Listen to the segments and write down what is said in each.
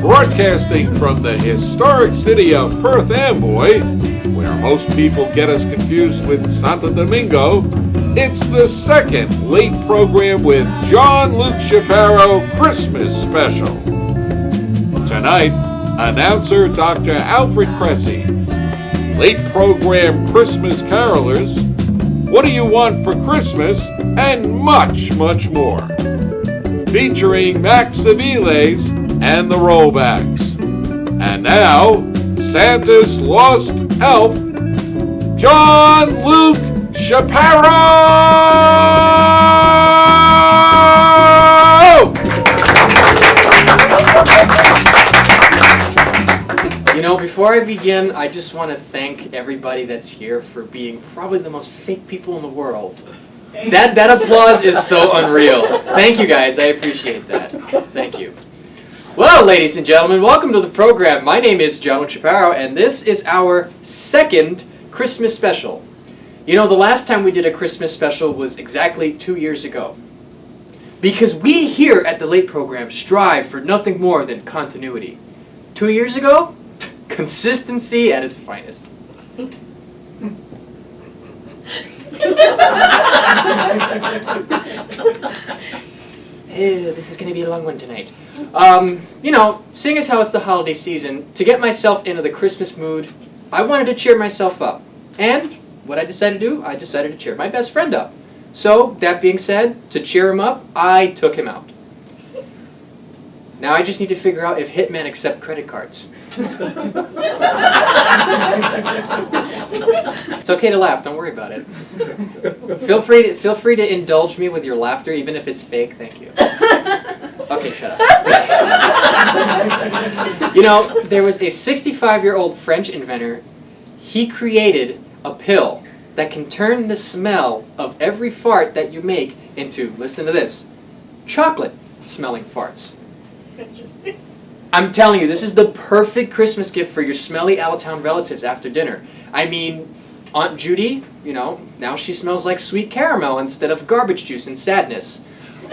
Broadcasting from the historic city of Perth Amboy, where most people get us confused with Santo Domingo, it's the second late program with Johnluke Chaparro Christmas Special. Tonight, announcer Dr. Alfred Cresci, late program Christmas carolers, what do you want for Christmas, and much, much more. Featuring Aviles and the Rollbacks. And now, Santa's lost elf, Johnluke Chaparro! You know, before I begin, I just want to thank everybody that's here for being probably the most fake people in the world. That applause is so unreal. Thank you guys, I appreciate that. Thank you. Well, ladies and gentlemen, welcome to the program. My name is Johnluke Chaparro, and this is our second Christmas special. You know, the last time we did a Christmas special was exactly 2 years ago. Because we here at the Late Program strive for nothing more than continuity. 2 years ago, consistency at its finest. Ew, this is going to be a long one tonight. You know, seeing as how it's the holiday season, to get myself into the Christmas mood, I wanted to cheer myself up. And what I decided to do, I decided to cheer my best friend up. So, that being said, to cheer him up, I took him out. Now I just need to figure out if hitmen accept credit cards. It's okay to laugh, don't worry about it. Feel free to indulge me with your laughter, even if it's fake, thank you. Okay, shut up. You know, there was a 65-year-old French inventor. He created a pill that can turn the smell of every fart that you make into, listen to this, chocolate-smelling farts. Interesting. I'm telling you, this is the perfect Christmas gift for your smelly out-of-town relatives after dinner. I mean, Aunt Judy, you know, now she smells like sweet caramel instead of garbage juice and sadness.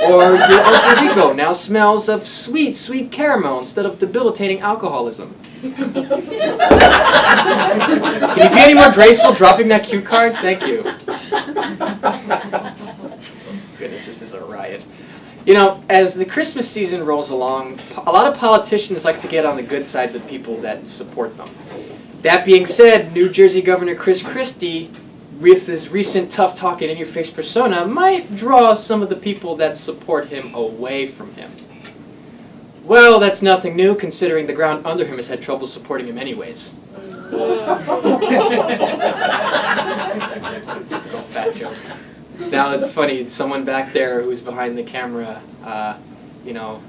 Or your Uncle Rico now smells of sweet, sweet caramel instead of debilitating alcoholism. Can you be any more graceful dropping that cue card? Thank you. Goodness, this is a riot. You know, as the Christmas season rolls along, a lot of politicians like to get on the good sides of people that support them. That being said, New Jersey Governor Chris Christie, with his recent tough-talking, in-your-face persona, might draw some of the people that support him away from him. Well, that's nothing new, considering the ground under him has had trouble supporting him anyways. Typical fat joke. Now it's funny, someone back there who's behind the camera, you know,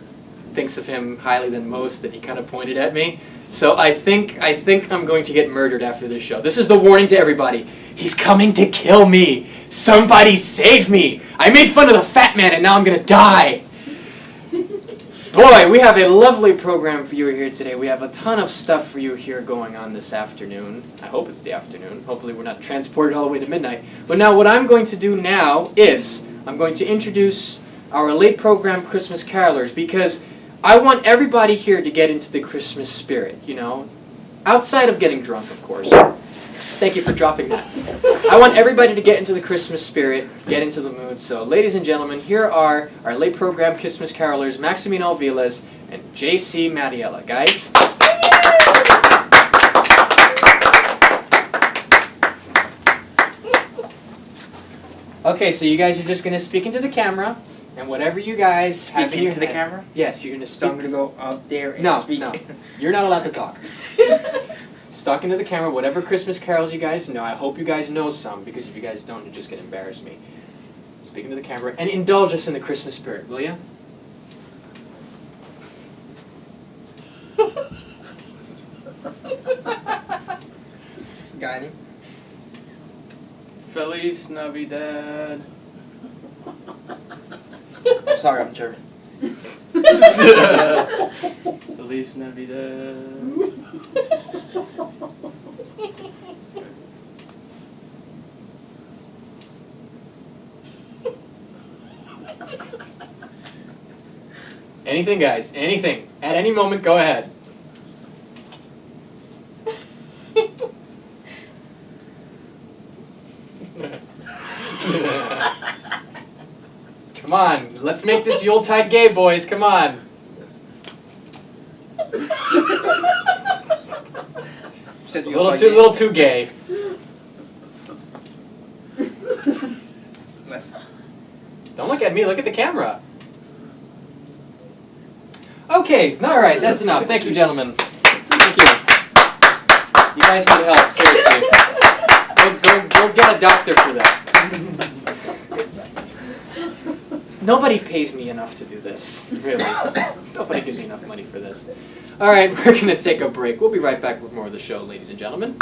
thinks of him highly than most, and he kind of pointed at me. So I think I'm going to get murdered after this show. This is the warning to everybody. He's coming to kill me. Somebody save me. I made fun of the fat man and now I'm going to die. Boy, we have a lovely program for you here today. We have a ton of stuff for you here going on this afternoon. I hope it's the afternoon. Hopefully we're not transported all the way to midnight. But now what I'm going to do now is I'm going to introduce our late program Christmas carolers, because I want everybody here to get into the Christmas spirit, you know, outside of getting drunk, of course. Thank you for dropping that. I want everybody to get into the Christmas spirit, get into the mood. So, ladies and gentlemen, here are our late program Christmas carolers, Maximino Aviles and JC Matiella. Guys. Okay, so you guys are just going to speak into the camera, and whatever you guys have in your into the head- camera? Yes, you're going to speak. So I'm going to go up there and speak. No, you're not allowed to talk. Talk into the camera, whatever Christmas carols you guys know. I hope you guys know some, because if you guys don't, you're just going to embarrass me. Speak into the camera and indulge us in the Christmas spirit, will you? Got any? Feliz Navidad. Sorry, I'm German. Feliz Navidad. Anything, guys. Anything. At any moment, go ahead. Come on, let's make this Yuletide gay, boys. Come on. A little too gay. Don't look at me. Look at the camera. Okay. All right. That's enough. Thank you, gentlemen. Thank you. You guys need help. Seriously. Go get a doctor for that. Nobody pays me enough to do this, really. Nobody gives me enough money for this. All right, we're going to take a break. We'll be right back with more of the show, ladies and gentlemen.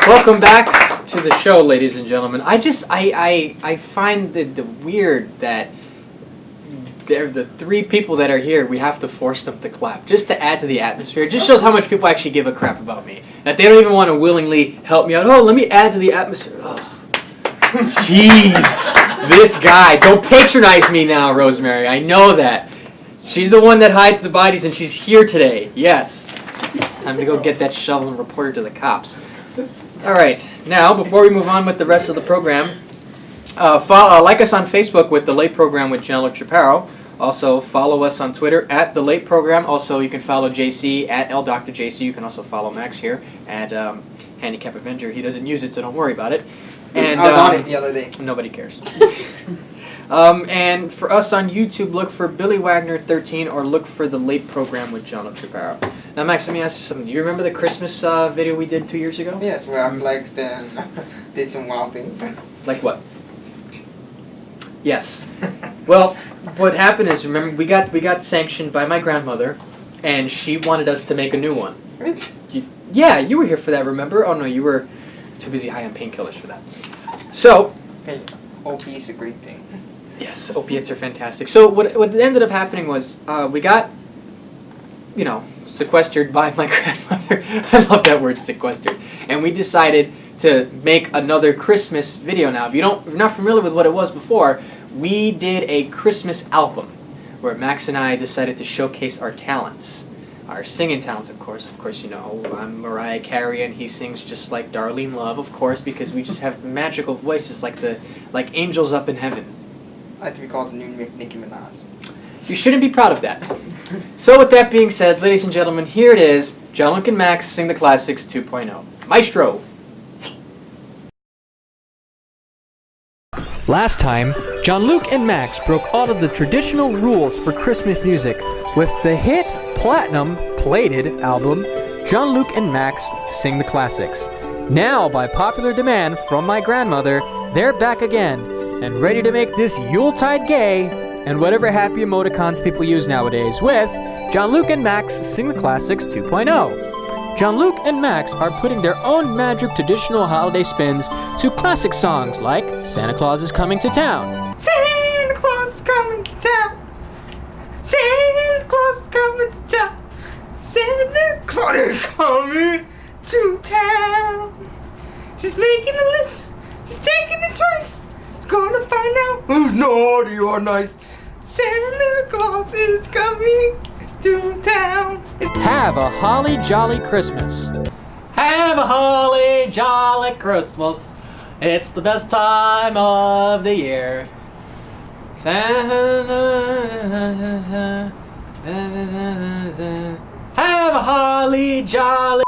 Welcome back to the show, ladies and gentlemen. I find the weird that they're the three people that are here, we have to force them to clap just to add to the atmosphere. It just shows how much people actually give a crap about me. That they don't even want to willingly help me out. Oh, let me add to the atmosphere. Oh. Jeez, this guy. Don't patronize me now, Rosemary. I know that. She's the one that hides the bodies and she's here today. Yes. Time to go get that shovel and report her to the cops. All right, now before we move on with the rest of the program, like us on Facebook with The Late Program with Johnluke Chaparro. Also follow us on Twitter at The Late Program. Also you can follow JC at LDrJC. You can also follow Max here at Handicap Avenger. He doesn't use it, so don't worry about it. And I was on it the other day. Nobody cares. And for us on YouTube, look for Billy Wagner 13 or look for The Late Program with Johnluke Chaparro. Now, Max, let me ask you something. Do you remember the Christmas video we did 2 years ago? Yes, where I'm like did some wild things. Like what? Yes. Well, what happened is, remember, we got sanctioned by my grandmother, and she wanted us to make a new one. Really? Yeah, you were here for that, remember? Oh, no, you were too busy high on painkillers for that. So... Hey, OP is a great thing. Yes, opiates are fantastic. So what ended up happening was we got, sequestered by my grandmother. I love that word, sequestered. And we decided to make another Christmas video now. If you're not familiar with what it was before, we did a Christmas album where Max and I decided to showcase our talents. Our singing talents, of course. Of course, I'm Mariah Carey and he sings just like Darlene Love, of course, because we just have magical voices like angels up in heaven. I like to be called the new Nicki Minaj. You shouldn't be proud of that. So with that being said, ladies and gentlemen, here it is. Johnluke and Max Sing the Classics 2.0. Maestro! Last time, Johnluke and Max broke all of the traditional rules for Christmas music with the hit platinum plated album, Johnluke and Max Sing the Classics. Now, by popular demand from my grandmother, they're back again and ready to make this Yuletide gay and whatever happy emoticons people use nowadays with Johnluke and Max Sing the Classics 2.0. Johnluke and Max are putting their own magic traditional holiday spins to classic songs like Santa Claus is Coming to Town. Santa Claus is coming to town. Santa Claus is coming to town. Santa Claus is coming to town. She's making a list. She's taking a choice. She's gonna find out who's naughty or nice. Santa Claus is coming to town. Have a holly jolly Christmas. Have a holly jolly Christmas. It's the best time of the year. Have a holly jolly.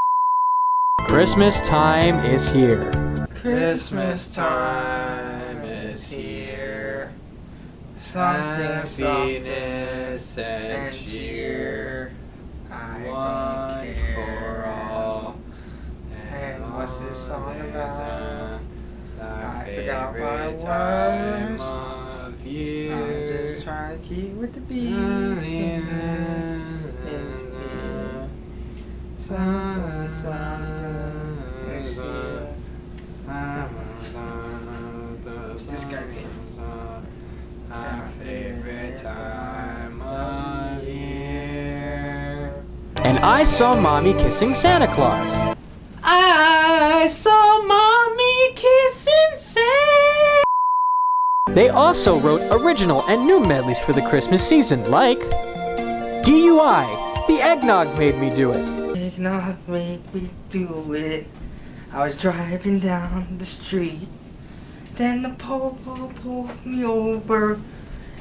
Christmas time is here. Christmas time is here. Happiness and cheer. One for all. And what's this song about? I forgot my favorite time words. of year. I'm just trying to keep with the beat. this guy name? Our favorite time of year. And I saw Mommy kissing Santa Claus. I saw Mommy kissing Santa. They also wrote original and new medleys for the Christmas season, like DUI, the eggnog made me do it. Eggnog made me do it. I was driving down the street. Then the po-po pulled me over.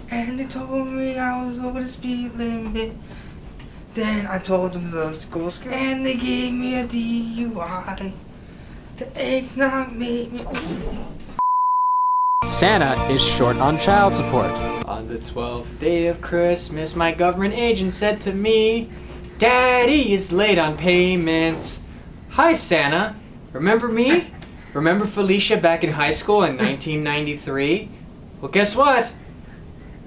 And they told me I was over the speed limit. Then I told them the school and they gave me a DUI. The eggnog made me. Santa is short on child support. On the 12th day of Christmas, my government agent said to me, Daddy is late on payments. Hi, Santa. Remember me? Remember Felicia back in high school in 1993? Well, guess what?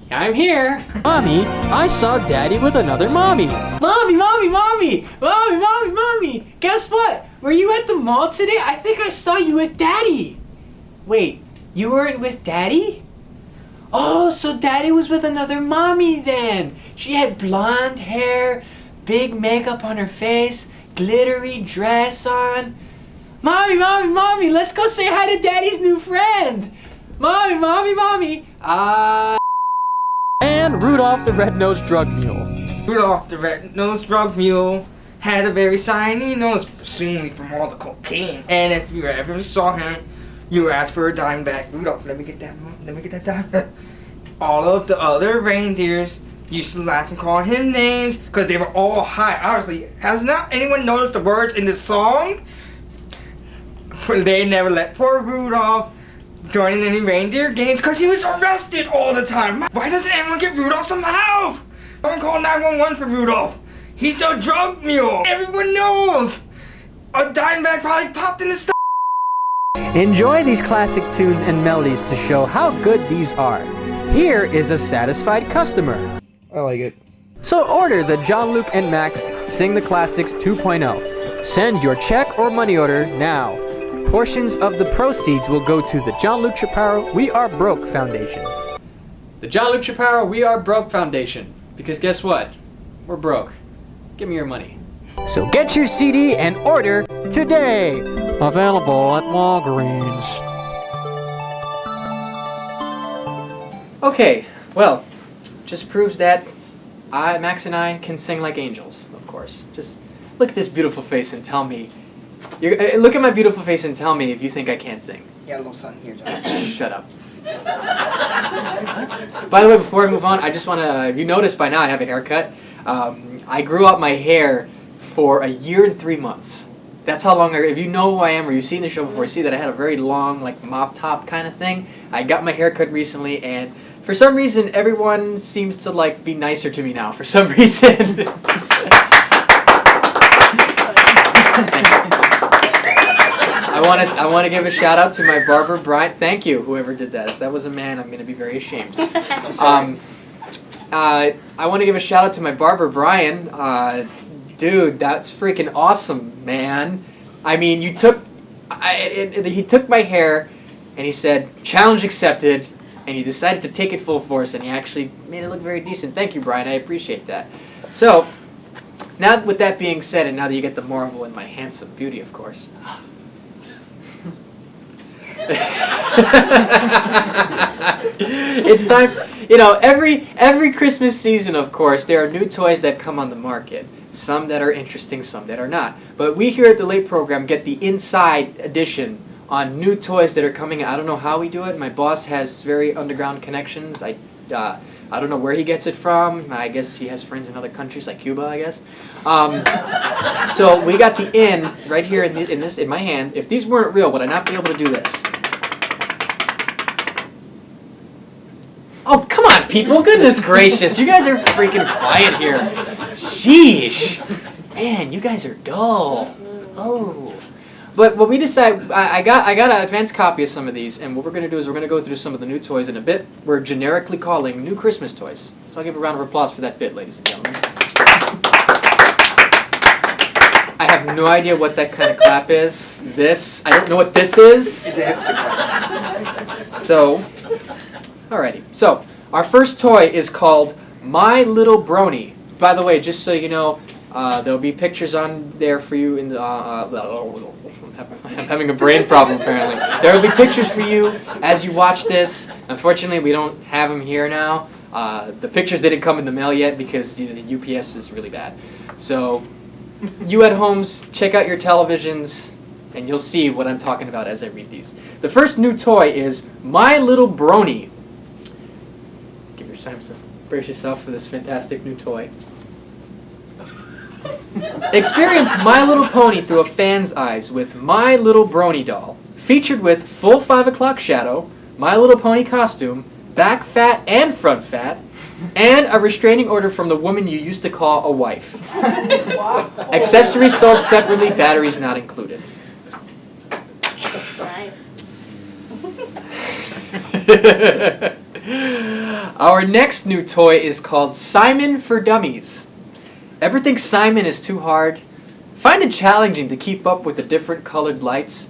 I'm here. Mommy, I saw Daddy with another mommy. Mommy, mommy, mommy, mommy, mommy, mommy. Guess what? Were you at the mall today? I think I saw you with Daddy. Wait, you weren't with Daddy? Oh, so Daddy was with another mommy then. She had blonde hair, big makeup on her face, glittery dress on. Mommy, mommy, mommy, let's go say hi to Daddy's new friend. Mommy, mommy, mommy. And Rudolph the Red-Nosed Drug Mule. Rudolph the red-nosed drug mule had a very shiny nose, presumably from all the cocaine. And if you ever saw him, you asked for a dime back. Rudolph, let me get that dime back. All of the other reindeers used to laugh and call him names because they were all high. Obviously, has not anyone noticed the words in this song? They never let poor Rudolph join in any reindeer games because he was arrested all the time. Why doesn't anyone get Rudolph some help? Someone call 911 for Rudolph. He's a drug mule. Everyone knows. A dime bag probably popped in his stomach. Enjoy these classic tunes and melodies to show how good these are. Here is a satisfied customer. I like it. So order the Johnluke and Max Sing the Classics 2.0. Send your check or money order now. Portions of the proceeds will go to the Johnluke Chaparro We Are Broke Foundation. The Johnluke Chaparro We Are Broke Foundation. Because guess what? We're broke. Give me your money. So get your CD and order today. Available at Walgreens. Okay, well, just proves that Max and I can sing like angels, of course. Just look at this beautiful face and tell me. Look at my beautiful face and tell me if you think I can't sing. Yeah, little son here, John. Shut up. By the way, before I move on, I just want to, if you noticed by now, I have a haircut. I grew out my hair for 1 year and 3 months. That's how long if you know who I am or you've seen the show before, see that I had a very long, like, mop top kind of thing. I got my hair cut recently, and for some reason, everyone seems to, like, be nicer to me now, for some reason. Thank you. I want to give a shout out to my barber, Brian. Thank you, whoever did that. If that was a man, I'm going to be very ashamed. I want to give a shout out to my barber, Brian. Dude, that's freaking awesome, man. I mean, he took my hair, and he said, challenge accepted, and he decided to take it full force, and he actually made it look very decent. Thank you, Brian. I appreciate that. So, now with that being said, and now that you get the marvel in my handsome beauty, of course. It's time, you know, every Christmas season, of course, there are new toys that come on the market. Some that are interesting, some that are not. But we here at the Late Program get the inside edition on new toys that are coming. I don't know how we do it. My boss has very underground connections. I don't know where he gets it from. I guess he has friends in other countries like Cuba, I guess. So we got the in right here in my hand. If these weren't real, would I not be able to do this? Oh, come on, people. Goodness gracious. You guys are freaking quiet here. Sheesh. Man, you guys are dull. Oh. But what we decided, I got an advanced copy of some of these, and what we're going to do is we're going to go through some of the new toys in a bit. We're generically calling new Christmas toys. So I'll give a round of applause for that bit, ladies and gentlemen. I have no idea what that kind of clap is. I don't know what this is. It's a hipster clap. So, alrighty. So, our first toy is called My Little Brony. By the way, just so you know, there'll be pictures on there for you in the... I'm having a brain problem, apparently. There will be pictures for you as you watch this. Unfortunately, we don't have them here now. The pictures didn't come in the mail yet because the UPS is really bad. So, you at homes, check out your televisions, and you'll see what I'm talking about as I read these. The first new toy is My Little Brony. Give yourself some, brace yourself for this fantastic new toy. Experience My Little Pony through a fan's eyes with My Little Brony doll. Featured with full 5 o'clock shadow, My Little Pony costume, back fat and front fat, and a restraining order from the woman you used to call a wife. Accessories sold separately, batteries not included. Our next new toy is called Simon for Dummies. Ever think Simon is too hard? Find it challenging to keep up with the different colored lights?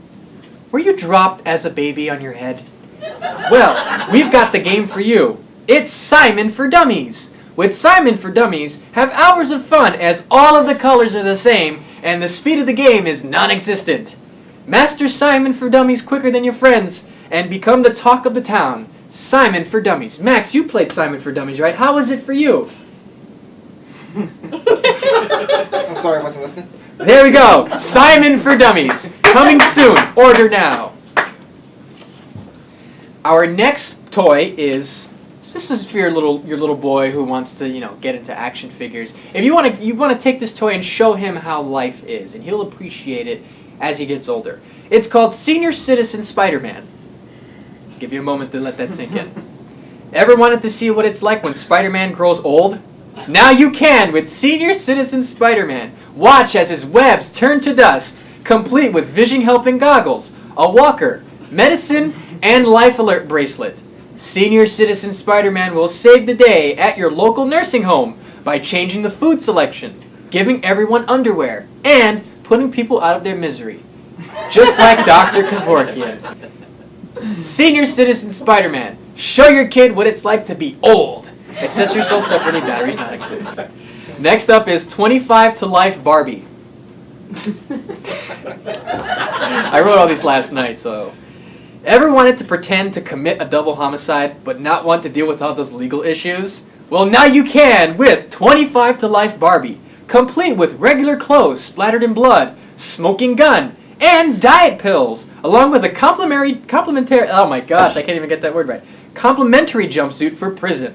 Were you dropped as a baby on your head? Well, we've got the game for you. It's Simon for Dummies. With Simon for Dummies, have hours of fun as all of the colors are the same and the speed of the game is non-existent. Master Simon for Dummies quicker than your friends and become the talk of the town. Simon for Dummies. Max, you played Simon for Dummies, right? How was it for you? I'm sorry, I wasn't listening. There we go. Simon for Dummies. Coming soon. Order now. Our next toy is... This is for your little boy who wants to, get into action figures. If you want to take this toy and show him how life is, and he'll appreciate it as he gets older. It's called Senior Citizen Spider-Man. Give you a moment to let that sink in. Ever wanted to see what it's like when Spider-Man grows old? Now you can with Senior Citizen Spider-Man. Watch as his webs turn to dust, complete with vision-helping goggles, a walker, medicine, and life alert bracelet. Senior Citizen Spider-Man will save the day at your local nursing home by changing the food selection, giving everyone underwear, and putting people out of their misery. Just like Dr. Kevorkian. Senior Citizen Spider-Man. Show your kid what it's like to be old. Accessories sold separately, batteries not included. Next up is 25 to Life Barbie. I wrote all these last night, so... Ever wanted to pretend to commit a double homicide, but not want to deal with all those legal issues? Well, now you can with 25 to Life Barbie, complete with regular clothes splattered in blood, smoking gun, and diet pills, along with a complimentary, oh my gosh, I can't even get that word right, complimentary jumpsuit for prison,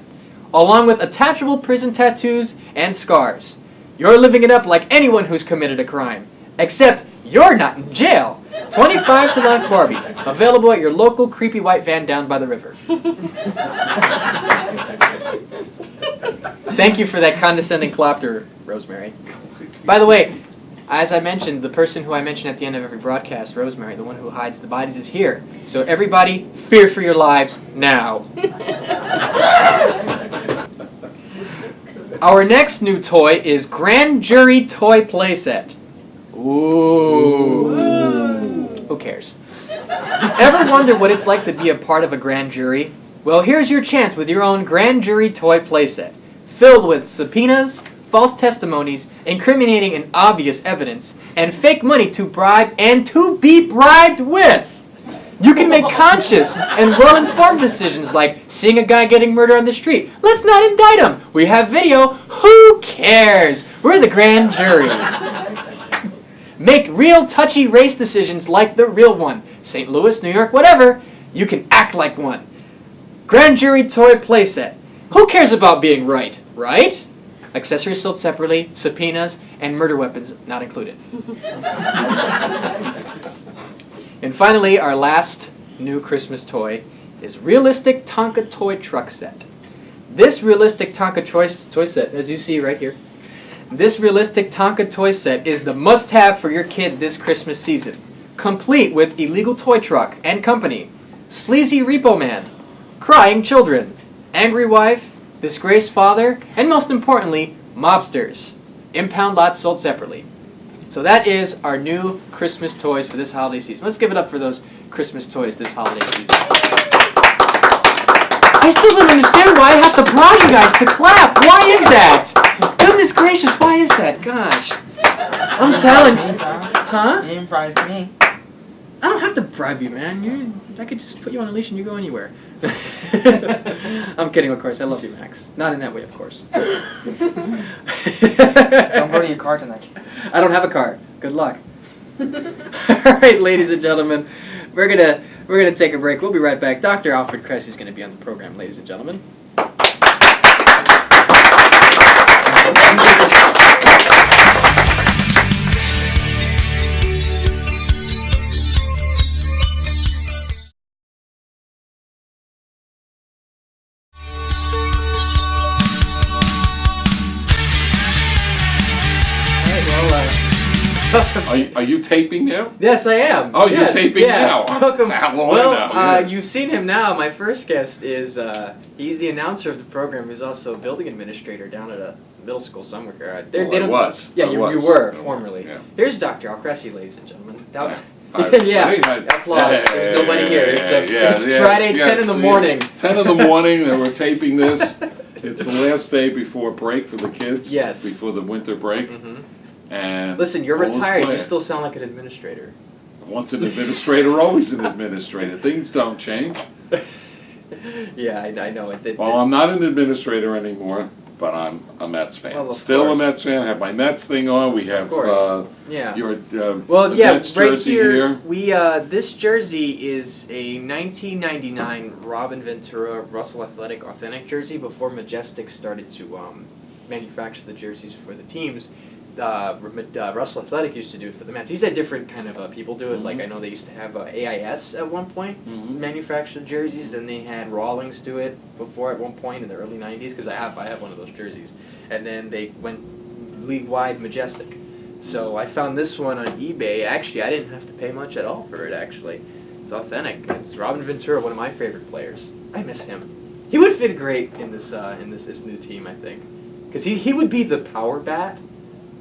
along with attachable prison tattoos and scars. You're living it up like anyone who's committed a crime, except you're not in jail. 25 to Life Barbie, available at your local creepy white van down by the river. Thank you for that condescending clapter, Rosemary. By the way, as I mentioned, the person who I mention at the end of every broadcast, Rosemary, the one who hides the bodies, is here. So everybody, fear for your lives now. Our next new toy is Grand Jury Toy Playset. Ooh. Who cares? Ever wonder what it's like to be a part of a grand jury? Well, here's your chance with your own Grand Jury Toy Playset, filled with subpoenas, false testimonies, incriminating and obvious evidence, and fake money to bribe and to be bribed with. You can make conscious and well-informed decisions like seeing a guy getting murdered on the street. Let's not indict him. We have video. Who cares? We're the grand jury. Make real touchy race decisions like the real one. St. Louis, New York, whatever. You can act like one. Grand Jury Toy Playset. Who cares about being right? Right? Accessories sold separately, subpoenas, and murder weapons not included. And finally, our last new Christmas toy is Realistic Tonka Toy Truck Set. This Realistic Tonka toy set, as you see right here, this Realistic Tonka toy set is the must-have for your kid this Christmas season. Complete with illegal toy truck and company, sleazy repo man, crying children, angry wife, disgraced father, and most importantly, mobsters. Impound lots sold separately. So that is our new Christmas toys for this holiday season. Let's give it up for those Christmas toys this holiday season. I still don't understand why I have to prod you guys to clap. Why is that? Goodness gracious, why is that? Gosh. I'm telling you. Huh? You didn't bribe me. I don't have to bribe you, man. I could just put you on a leash and you go anywhere. I'm kidding, of course. I love you, Max. Not in that way, of course. Don't go to your car tonight. I don't have a car. Good luck. All right, ladies and gentlemen, we're gonna take a break. We'll be right back. Dr. Alfred Cresci is gonna be on the program, ladies and gentlemen. Are you taping now? Yes, I am. Oh, you're Yes, taping yeah. now. Welcome. Well, yeah. You've seen him now. My first guest is, he's the announcer of the program. He's also a building administrator down at a middle school somewhere. I was. Yeah, I you was. were, I formerly. yeah. Here's Dr. Al Cresci, ladies and gentlemen. Yeah. Applause. There's nobody here. It's yeah, Friday, 10 in the morning. 10 in the morning, and we're taping this. It's the last day before break for the kids. Yes. Before the winter break. Mm-hmm. And listen, you're all is retired. You planned. still sound like an administrator. Once an administrator, always an administrator. Things don't change. Yeah, I know it. Well, I'm not an administrator anymore, but I'm a Mets fan. Well, of Still course. a Mets fan. I have my Mets thing on. We have Yeah. your Well, the yeah, Mets right jersey here, we this jersey is a 1999 Robin Ventura Russell Athletic authentic jersey before Majestic started to manufacture the jerseys for the teams. Russell Athletic used to do it for the Mets. He's had different kind of people do it. Mhm. Like I know they used to have AIS at one point Mhm. manufacture jerseys. Then they had Rawlings do it before at one point in the early '90s because I have one of those jerseys. And then they went league wide Majestic. So I found this one on eBay. Actually, I didn't have to pay much at all for it. Actually, it's authentic. It's Robin Ventura, one of my favorite players. I miss him. He would fit great in this new team, I think, because he would be the power bat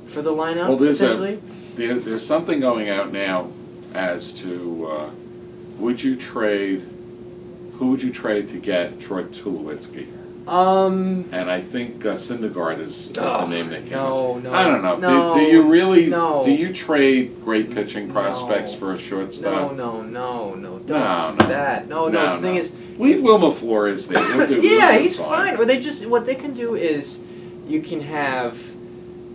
for the lineup. Well, essentially. there's something going out now as to who would you trade to get Troy Tulowitzki? And I think Syndergaard is the name that came up. No. I don't know. No, do you really? no. Do you trade great pitching No. prospects for a shortstop? No. Don't No, do no. that. No. The thing is, Leave Wilma Flores there. He'll do. yeah, he'll do he's fine. Or they just what they can do is, you can have,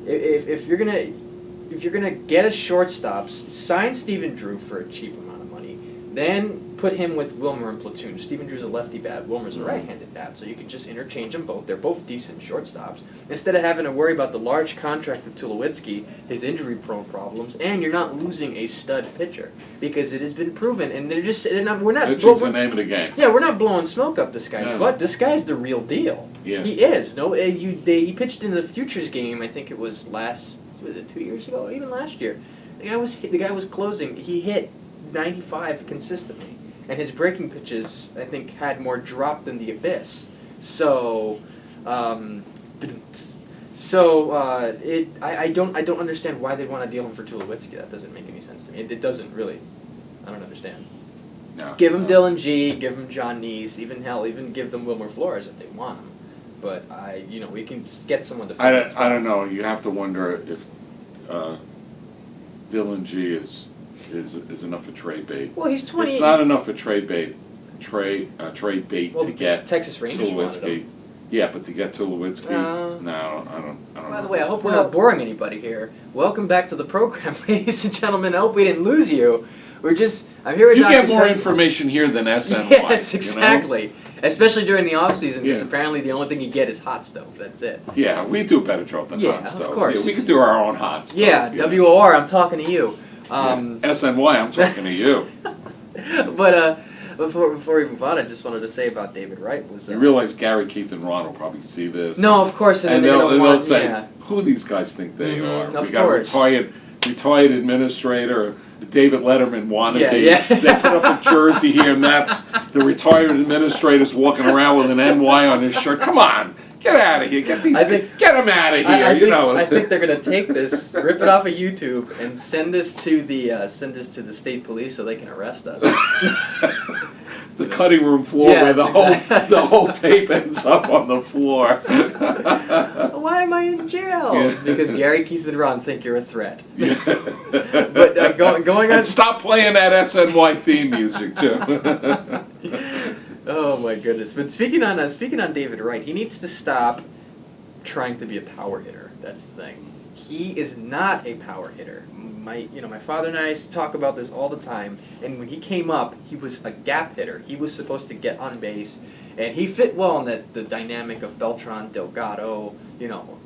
if you're gonna get a shortstop, sign Stephen Drew for a cheap amount of money, then put him with Wilmer in platoon. Stephen Drew's a lefty bat, Wilmer's a right-handed bat, so you can just interchange them both. They're both decent shortstops. Instead of having to worry about the large contract of Tulowitzki, his injury-prone problems, and you're not losing a stud pitcher because it has been proven. And we're not. Pitching's the name of the game. Yeah, we're not blowing smoke up this guy's No. butt. This guy's the real deal. Yeah. He is. No, he pitched in the Futures game. I think it was 2 years ago, or even last year. The guy was closing. He hit 95 consistently, and his breaking pitches, I think, had more drop than the abyss. So, I don't understand why they want to deal him for Tulowitzki. That doesn't make any sense to me. It doesn't really. I don't understand. No. Give him Dylan G, give him John Neese, even give them Wilmer Flores if they want him. But we can get someone to. I don't know. You have to wonder if Dylan G is enough for trade bait. Well, he's 20. It's not enough for trade bait. Trade bait Well, to get Texas Rangers wanted Tulowitzki. him. Yeah, but to get Tulowitzki, no, I don't. By the way, I hope we're not boring anybody here. Welcome back to the program, ladies and gentlemen. I hope we didn't lose you. I'm here with You Dr. get more Cresci. information here than SNY. Yes, you know? exactly. Especially during the off season, because Yeah. apparently the only thing you get is hot stove. That's it. Yeah, we do a better job than Yeah, hot of stuff. course. Yeah, we could do our own hot stuff. Yeah, you know. WOR. I'm talking to you. SNY, I'm talking to you. But before we move on, I just wanted to say about David Wright was. You realize Gary, Keith, and Ron will probably see this. No, of course, And they're they'll gonna want, say, yeah. who these guys think they Mhm, are? of We got course. a retired administrator, the David Letterman wannabe. Yeah. They put up a jersey here, and that's the retired administrator's walking around with an NY on his shirt. Come on, get out of here. Get them out of here. I think they're gonna take this, rip it off of YouTube, and send this to the state police so they can arrest us. The cutting room floor where Yes, the exactly. whole tape ends up on the floor. Why am I in jail? Yeah. Because Gary, Keith, and Ron think you're a threat. Yeah. But going on. And stop playing that SNY theme music too. Oh my goodness! But speaking on David Wright, he needs to stop trying to be a power hitter. That's the thing. He is not a power hitter. My father and I talk about this all the time. And when he came up, he was a gap hitter. He was supposed to get on base, and he fit well in the dynamic of Beltran, Delgado,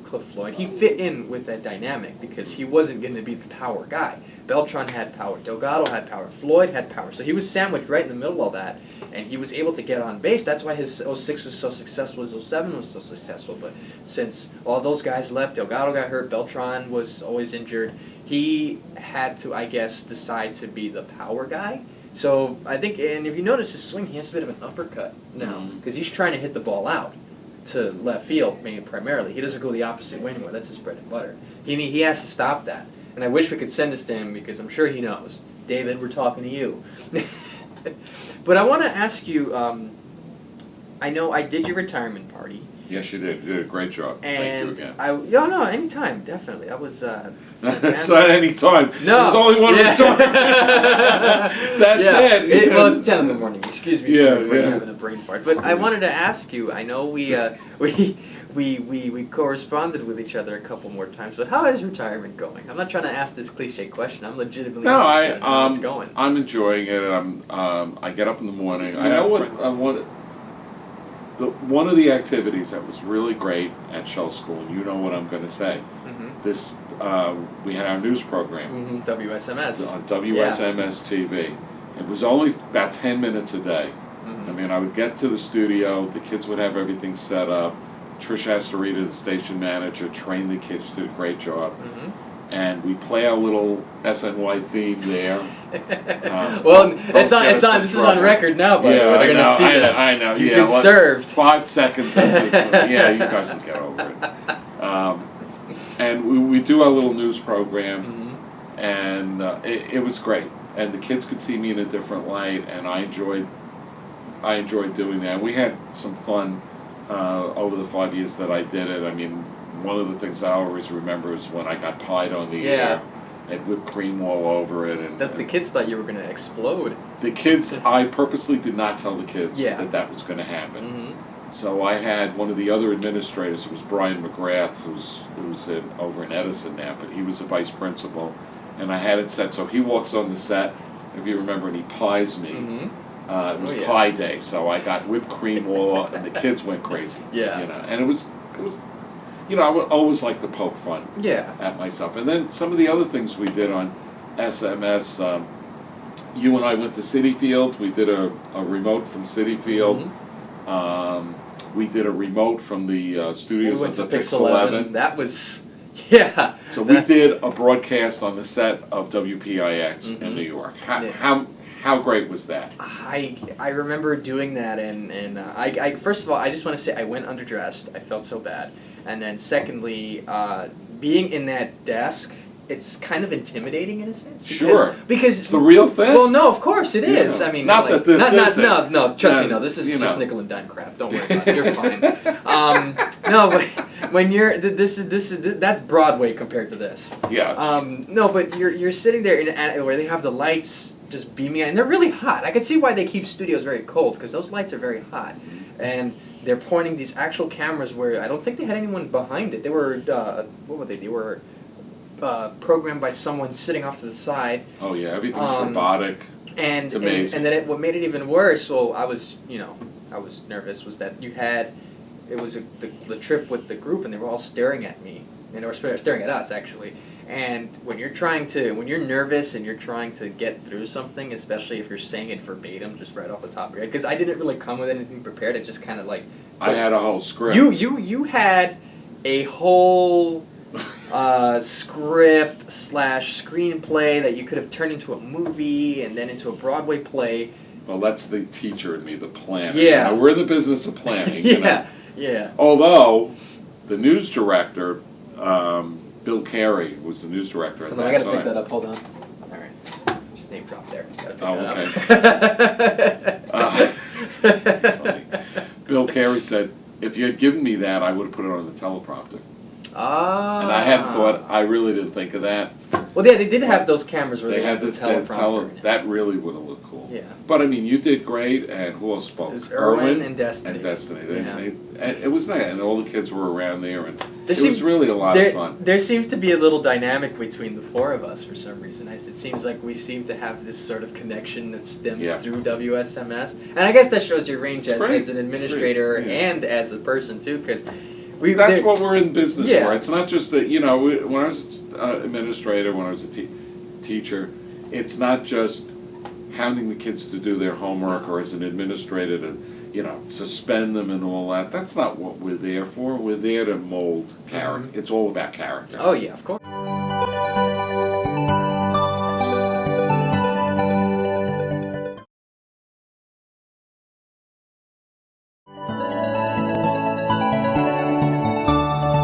Cliff Floyd. He fit in with that dynamic because he wasn't going to be the power guy. Beltran had power, Delgado had power, Floyd had power. So he was sandwiched right in the middle of that, and he was able to get on base. That's why his 06 was so successful, his 07 was so successful. But since all those guys left, Delgado got hurt, Beltran was always injured, he had to, I guess, decide to be the power guy. So I think, and if you notice his swing, he has a bit of an uppercut now because he's trying to hit the ball out to left field, primarily. He doesn't go the opposite way anymore. That's his bread and butter. He has to stop that. And I wish we could send this to him because I'm sure he knows. David, we're talking to you. But I want to ask you, I know I did your retirement party. Yes, you did. You did a great job. And Thank no, anytime, definitely. I was. That's not any time. No. There's only one return. That's it. Well, it's 10 in the morning. Excuse me Yeah, for yeah. having a brain fart. But I wanted to ask you. I know we corresponded with each other a couple more times. But how is retirement going? I'm not trying to ask this cliche question. I'm legitimately interested in how it's going. I'm enjoying it. I get up in the morning. One of the activities that was really great at Shell School, and you know what I'm going to say. This we had our news program WSMS on WSMS TV. It was only about 10 minutes a day. I mean, I would get to the studio. The kids would have everything set up. Trish Astorita, the station manager, trained the kids, did a great job. And we play our little SNY theme there. Well, it's on. This is on record now, but they're going to see that. I know. You've been served. 5 seconds. Yeah, you guys will get over it. And we do our little news program, and it was great. And the kids could see me in a different light, and I enjoyed doing that. We had some fun over the 5 years that I did it. I mean, one of the things I always remember is when I got pied on the air and whipped cream all over it. And the kids thought you were going to explode. The kids, I purposely did not tell the kids that was going to happen. So I had one of the other administrators, it was Brian McGrath, who's over in Edison now, but he was a vice principal. And I had it set so he walks on the set, if you remember, and he pies me. It was pie day, so I got whipped cream all up, and the kids went crazy. And it was. I would always like to poke fun at myself. And then some of the other things we did on SMS, you and I went to Citi Field. We did a remote from Citi Field. We did a remote from the studios of the Pixel 11. That was, So we did a broadcast on the set of WPIX in New York. How great was that? I remember doing that, and I first of all, I just want to say I went underdressed. I felt so bad. And then secondly, being in that desk, it's kind of intimidating in a sense. Because it's the real thing. Well, no, of course it is. I mean, not that this isn't. No, trust me, no. This is just nickel and dime crap. Don't worry about it. You're fine. No, but when you're that's Broadway compared to this. No, but you're sitting there where they have the lights just beaming out, and they're really hot. I can see why they keep studios very cold because those lights are very hot, and they're pointing these actual cameras where I don't think they had anyone behind it. They were what were they? They were programmed by someone sitting off to the side. Oh yeah, everything's robotic. And it's amazing. And then what made it even worse? Well, I was nervous. Was that it was the trip with the group, and they were all staring at me, and they were staring at us actually. And when you're nervous and you're trying to get through something, especially if you're saying it verbatim, just right off the top of your head, because I didn't really come with anything prepared. It just kind of like. I had a whole script. You had a whole script / screenplay that you could have turned into a movie and then into a Broadway play. Well, that's the teacher in me, the planner. Yeah. We're in the business of planning. Yeah. Although the news director. Bill Carey was the news director at that time. I gotta pick that up. Hold on. All right, just name drop there. Gotta pick that Carrie said, if you had given me that, I would have put it on the teleprompter. Ah. And I hadn't thought, I really didn't think of that. Well, yeah, they did have those cameras where they had the that teleprompter. that really would have looked cool. Yeah. But I mean, you did great, and who else spoke? It was Erwin and Destiny. And Destiny. Yeah. And it was nice, and all the kids were around there, and it seems- was really a lot of fun. There seems to be a little dynamic between the four of us for some reason. It seems like we seem to have this sort of connection that stems through WSMS. And I guess that shows your range as an administrator and as a person, too, because that's what we're in business Yeah. for. It's not just that, you know, when I was an administrator, when I was a teacher, it's not just hounding the kids to do their homework or as an administrator to, you know, suspend them and all that. That's not what we're there for. We're there to mold character. It's all about character. Oh, yeah, of course.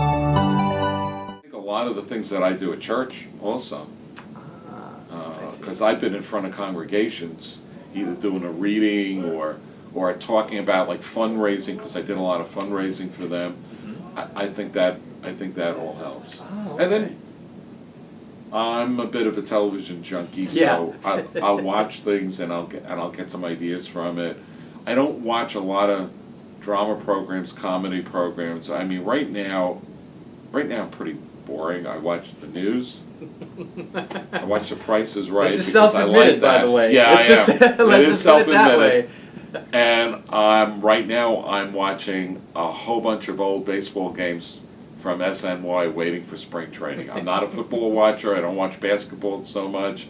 I think a lot of the things that I do at church also, because I've been in front of congregations, either doing a reading or talking about like fundraising, because I did a lot of fundraising for them. I think that all helps. Oh, and then I'm a bit of a television junkie, so I'll watch things and I'll get some ideas from it. I don't watch a lot of drama programs, comedy programs. I mean, right now I'm pretty boring. I watch the news. I watch The Price is Right. This is because I self-admitted, like that. by the way. Yeah, Let's just, I am. let's It is just put it that self-admitted. way. And right now I'm watching a whole bunch of old baseball games from SNY waiting for spring training. I'm not a football watcher. I don't watch basketball so much.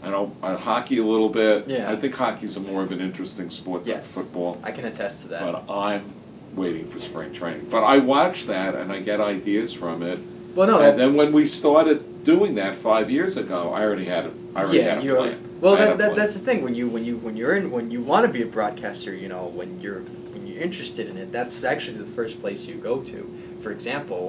I hockey a little bit. Yeah. I think hockey's more of an interesting sport than football. I can attest to that. But I'm waiting for spring training. But I watch that and I get ideas from it. Well, no. And then when we started doing that 5 years ago, I already had a plan. Well, that's the thing. When you want to be a broadcaster, you know, when you're interested in it, that's actually the first place you go to. For example,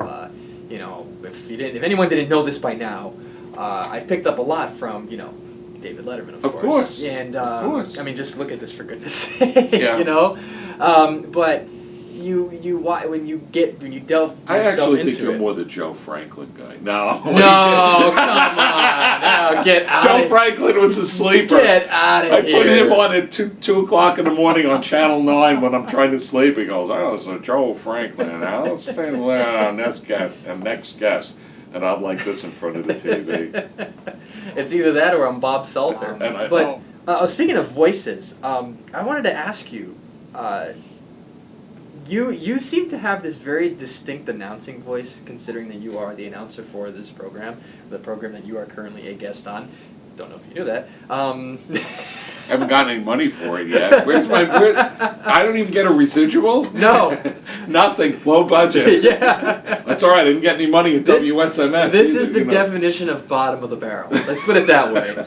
you know, if anyone didn't know this by now, I've picked up a lot from, you know, David Letterman, of course. And of course. I mean, just look at this for goodness sake, Yeah. you know. But when you delve I yourself actually into think you're it. more the Joe Franklin guy. No, No, come on, no, get out. Joe Franklin was a sleeper. Get out of I here. put him on at 2 o'clock in the morning on Channel 9 when I'm trying to sleep. He goes, "Oh, it's a Joe Franklin. Now let's stay there on next guest." And I'm like this in front of the TV. It's either that or I'm Bob Salter. But speaking of voices, I wanted to ask you. You seem to have this very distinct announcing voice, considering that you are the announcer for this program, the program that you are currently a guest on. Don't know if you knew that. Haven't gotten any money for it yet. I don't even get a residual? No. Nothing. Low budget. Yeah. That's all right. I didn't get any money at WSMS. This either, is the definition of bottom of the barrel. Let's put it that way.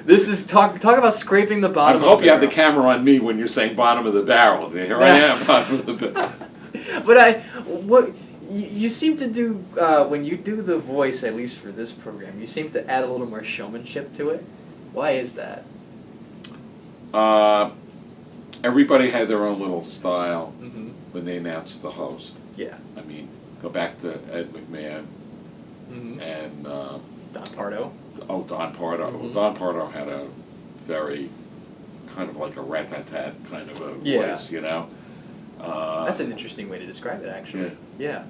This is talk about scraping the bottom of the barrel. I hope you have the camera on me when you're saying bottom of the barrel. Here I am, bottom of the barrel. But you seem to do, when you do the voice, at least for this program, you seem to add a little more showmanship to it. Why is that? Everybody had their own little style Mm-hmm. when they announced the host. Yeah. I mean, go back to Ed McMahon Mm-hmm. and Don Pardo. Don Pardo. Mm-hmm. Don Pardo had a very kind of like a rat-tat-tat kind of a voice, you know. That's an interesting way to describe it, actually. Yeah.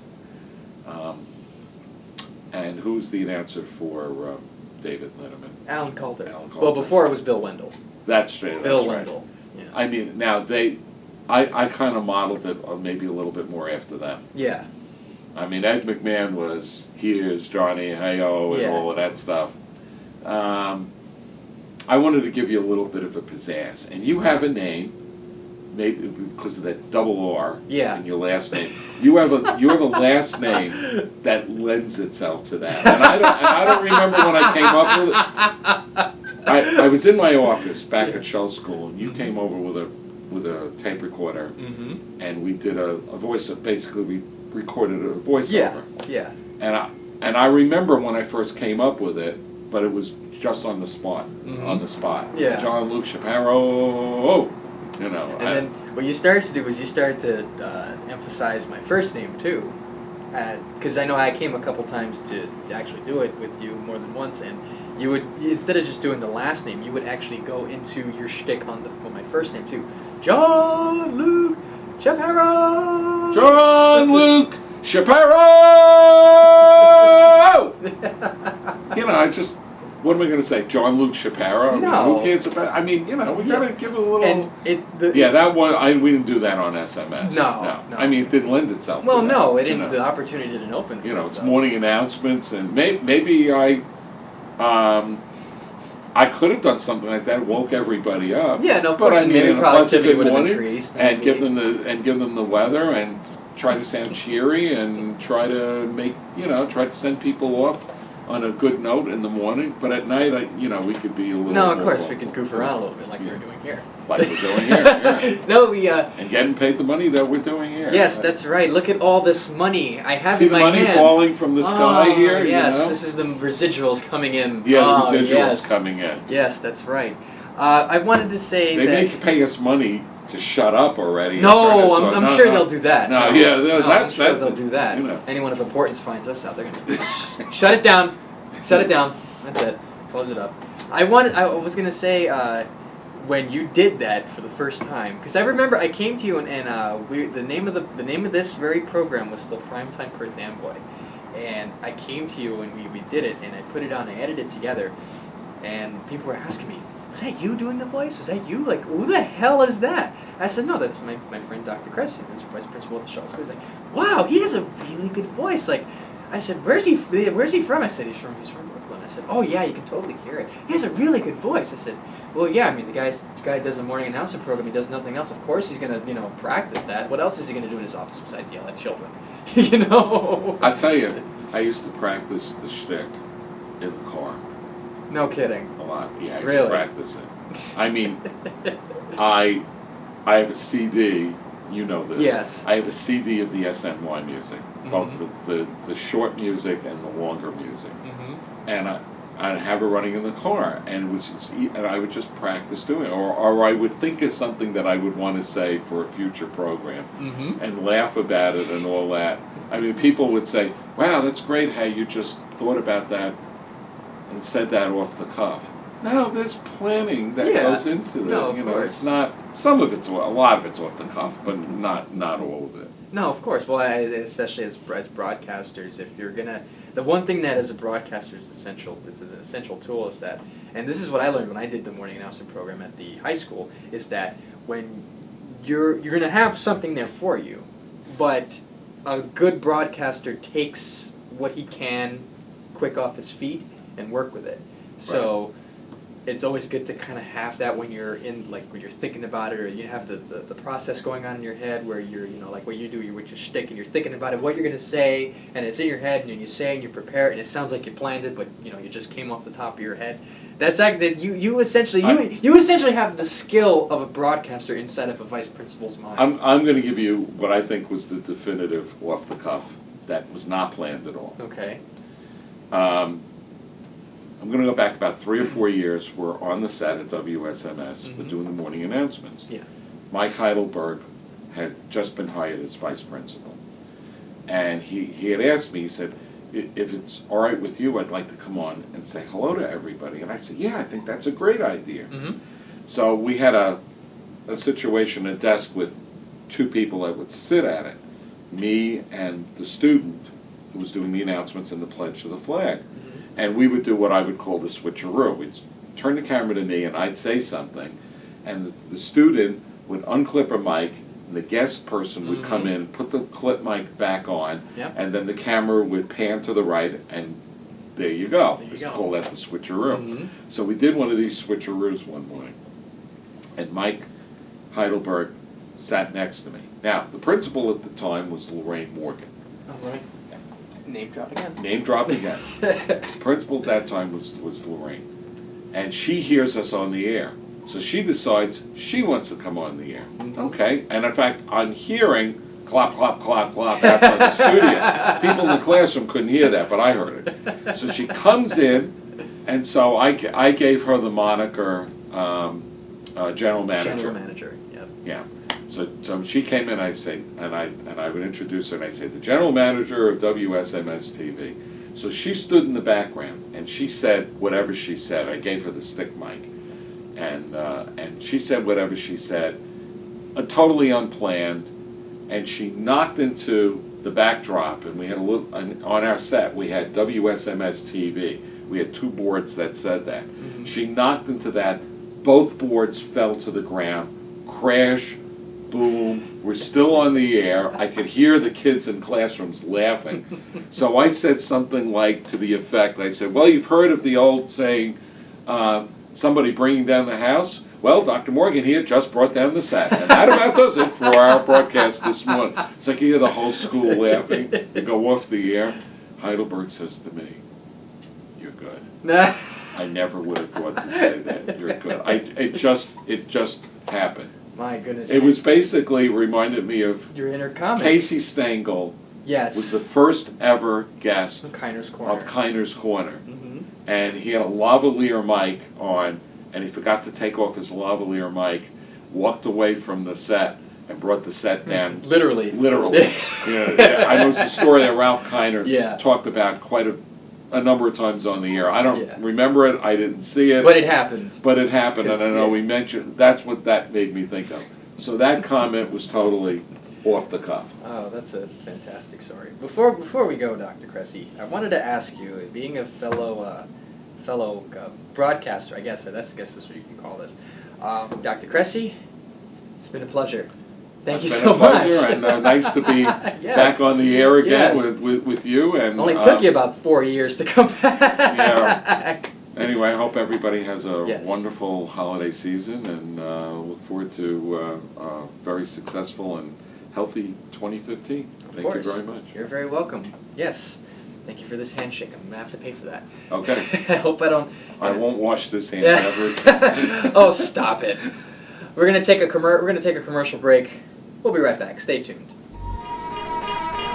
And who's the announcer for David Letterman? Alan Coulter. Alan Coulter. Well, before it was Bill Wendell. That's straight. Bill that's Wendell. Right. Yeah. I mean, now I kind of modeled it maybe a little bit more after them. Yeah. I mean, Ed McMahon was Here's Johnny, Hey-O, and all of that stuff. I wanted to give you a little bit of a pizzazz. And you have a name, maybe because of that double R in your last name. You have a last name that lends itself to that. And I don't remember when I came up with it. I was in my office back at Shell School, and you came over with a tape recorder, and we did a voice. Basically, we recorded a voiceover. Yeah. And I remember when I first came up with it, but it was just on the spot. On the spot. Yeah. Johnluke Chaparro You know. And then what you started to do was you started to emphasize my first name too, because I know I came a couple times to actually do it with you more than once, and you would, instead of just doing the last name, you would actually go into your shtick on my first name too, Johnluke Chaparro. Johnluke Chaparro. You know, I just. What am I going to say? Johnluke Chaparro? I mean, No. who cares about? I mean, you know, we got to give it a little. And yeah, that was. We didn't do that on SMS. No. I mean, it didn't lend itself. Well, to that, no, it didn't. you know. The opportunity didn't open. For You know, it's itself. morning announcements, and maybe I could have done something like that, woke everybody up. Yeah, no, of but course, I mean, maybe in a pleasant productivity good would have morning, increased. and maybe. give them the weather, and try to sound cheery, and try to send people off on a good note in the morning. But at night, we could be a little. No, of more course, we vocal. could goof around a little bit like we're doing here. Like we're doing here. Yeah. No, we. And getting paid the money that we're doing here. Yes, that's right. Look at all this money I have See in the my money hand. falling from the sky here. Yes, you know? this is the residuals coming in. Yeah, Oh, the residuals yes. coming in. Yes, that's right. I wanted to say They that. may pay us money to shut up already. No, I'm sure they'll do that. No, yeah, I'm sure they'll do that. You know. Anyone of importance finds us out, they're gonna shut it down. Shut it down. That's it. Close it up. I was gonna say when you did that for the first time, because I remember I came to you and the name of this very program was still Primetime Perth Amboy, and I came to you and we did it and I put it on. I edited it together, and people were asking me, was that you doing the voice? Was that you? Like, who the hell is that? I said, no, that's my friend Dr. Cresci, who's vice principal at the Shaw School. He's like, wow, he has a really good voice. Like, I said, where's he from? I said, he's from Brooklyn. I said, oh yeah, you can totally hear it. He has a really good voice. I said, well, yeah, I mean, the guy does a morning announcement program. He does nothing else. Of course he's going to, practice that. What else is he going to do in his office besides yell at children? I tell you, I used to practice the shtick in the car No kidding. a lot. Yeah, I used Really? to practice it. I mean, I have a CD. You know this. Yes. I have a CD of the SNY music, both Mhm. the short music and the longer music, Mm-hmm. and I'd have it running in the car, and and I would just practice doing it, or I would think of something that I would want to say for a future program, Mm-hmm. and laugh about it and all that. I mean, people would say, "Wow, that's great how you just thought about that and said that off the cuff." No, there's planning that Yeah. goes into it. No, of It's course. not. Some of it's a lot of it's off the cuff, but not all of it. No, of course. Well, especially as broadcasters, if you're gonna, the one thing that as a broadcaster is essential, this is an essential tool, is that, and this is what I learned when I did the morning announcement program at the high school, is that when you're gonna have something there for you, but a good broadcaster takes what he can quick off his feet and work with it. So it's always good to kind of have that when you're when you're thinking about it, or you have the process going on in your head where you're, like what you do, you're with your shtick and you're thinking about it, what you're going to say, and it's in your head, and you say and you prepare it, and it sounds like you planned it, but you just came off the top of your head. That's that you essentially have the skill of a broadcaster inside of a vice principal's mind. I'm going to give you what I think was the definitive off the cuff that was not planned at all. Okay. I'm going to go back about 3 or 4 years. We're on the set at WSMS. We're Mhm. doing the morning announcements. Yeah. Mike Heidelberg had just been hired as vice principal. And he had asked me, he said, if it's all right with you, I'd like to come on and say hello to everybody. And I said, yeah, I think that's a great idea. Mm-hmm. So we had a situation, a desk with 2 people that would sit at it, me and the student who was doing the announcements and the pledge to the flag. And we would do what I would call the switcheroo. We'd turn the camera to me and I'd say something, and the student would unclip a mic, and the guest person would come in, put the clip mic back on, Yep. and then the camera would pan to the right, and there you go. There you We go. call that the switcheroo. Mhm. So we did one of these switcheroos one morning, and Mike Heidelberg sat next to me. Now, the principal at the time was Lorraine Morgan. All right. Name drop again. Name drop again. Principal at that time was Lorraine. And she hears us on the air. So she decides she wants to come on the air. Mhm. Okay. And in fact, I'm hearing clop, clop, clop, clop outside the studio. People in the classroom couldn't hear that, but I heard it. So she comes in, and so I gave her the moniker general manager. General manager, yep. Yeah. So she came in, I'd say, and I would introduce her, and I'd say, the general manager of WSMS TV. So she stood in the background, and she said whatever she said. I gave her the stick mic, and she said whatever she said, totally unplanned, and she knocked into the backdrop, and we had a little, on our set, we had WSMS TV. We had 2 boards that said that. Mm-hmm. She knocked into that, both boards fell to the ground, crash, boom, we're still on the air. I could hear the kids in classrooms laughing. So I said something like to the effect, I said, well, you've heard of the old saying, somebody bringing down the house? Well, Dr. Morgan here just brought down the set. And that about does it for our broadcast this morning. So I can hear the whole school laughing. We go off the air. Heidelberg says to me, you're good. I never would have thought to say that. You're good. It just happened. My goodness. It was basically reminded me of your inner comic. Casey Stengel. Yes. Was the first ever guest of Kiner's Corner. Mm-hmm. And he had a lavalier mic on, and he forgot to take off his lavalier mic, walked away from the set, and brought the set down. Literally. Yeah, I know it's a story that Ralph Kiner talked about quite a number of times on the air. I don't remember it. I didn't see it. But it happened. And I know we mentioned, that's what that made me think of. So that comment was totally off the cuff. Oh, that's a fantastic story. Before we go, Dr. Cresci, I wanted to ask you, being a fellow broadcaster, I guess that's what you can call this. Dr. Cresci, it's been a pleasure. Thank you so much. It's been a pleasure, and nice to be back on the air again with you. And only took you about 4 years to come back. Yeah. Anyway, I hope everybody has a wonderful holiday season, and look forward to a very successful and healthy 2015. Thank you very much. You're very welcome. Yes. Thank you for this handshake. I'm gonna have to pay for that. Okay. I hope I don't. I won't wash this hand ever. Oh, stop it. We're gonna take a commercial break. We'll be right back. Stay tuned.